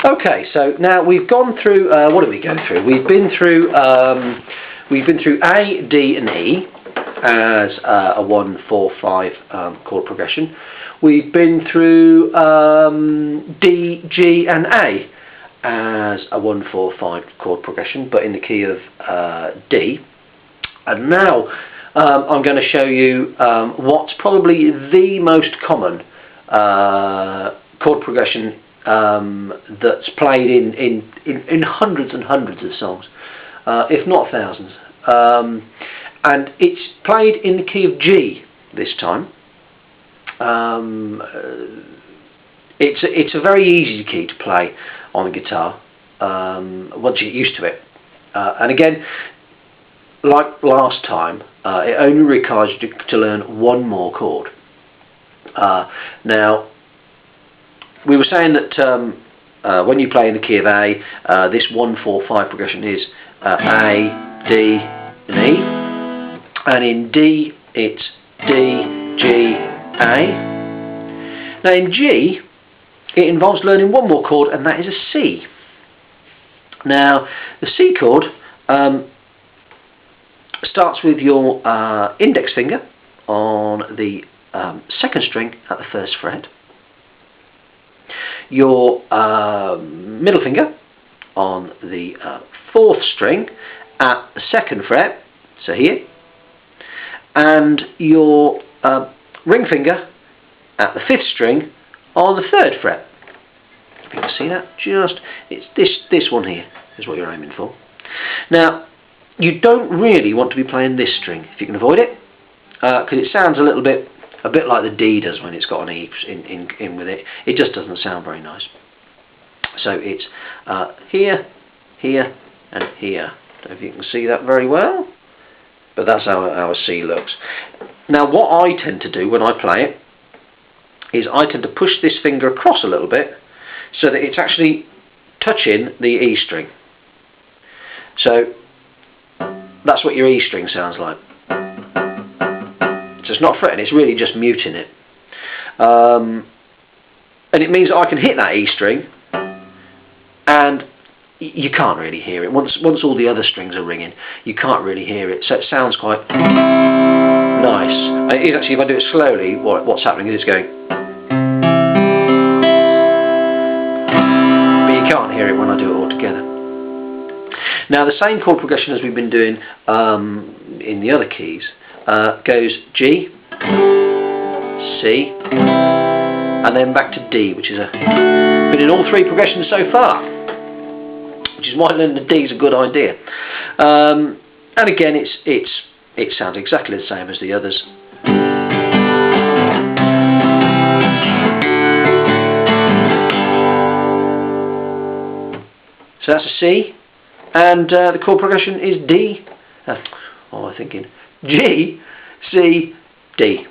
Okay, so now we've gone through. What did we go through? We've been through A, D, and E as a 1, 4, 5 chord progression. We've been through D, G, and A as a 1, 4, 5 chord progression, but in the key of D. And now I'm going to show you what's probably the most common chord progression that's played in hundreds and hundreds of songs, if not thousands, and it's played in the key of G this time. It's a very easy key to play on the guitar once you get used to it, and again, like last time, it only requires you to learn one more chord. Now, we were saying that when you play in the key of A, this 1, 4, 5 progression is A, D, and E, and in D it's D, G, A. Now in G, it involves learning one more chord, and that is a C. Now the C chord starts with your index finger on the 2nd string at the 1st fret, your middle finger on the 4th string at the 2nd fret, so here, and your ring finger at the 5th string on the 3rd fret. If you can see that, it's this one here is what you're aiming for. Now, you don't really want to be playing this string if you can avoid it, because it sounds a bit like the D does when it's got an E in with it. It just doesn't sound very nice. So it's here, here, and here. I don't know if you can see that very well, but that's how our C looks. Now what I tend to do when I play it is I tend to push this finger across a little bit so that it's actually touching the E string. So that's what your E string sounds like. So it's not fretting, it's really just muting it. And it means that I can hit that E string and you can't really hear it. Once all the other strings are ringing, you can't really hear it. So it sounds quite nice. It is actually, if I do it slowly, what's happening is it's going. But you can't hear it when I do it all together. Now the same chord progression as we've been doing in the other keys goes G, C, and then back to D, which is been in all 3 progressions so far, which is why learning the D is a good idea. And again, it sounds exactly the same as the others. So that's a C, and the chord progression is D. What am I thinking? G, C, D.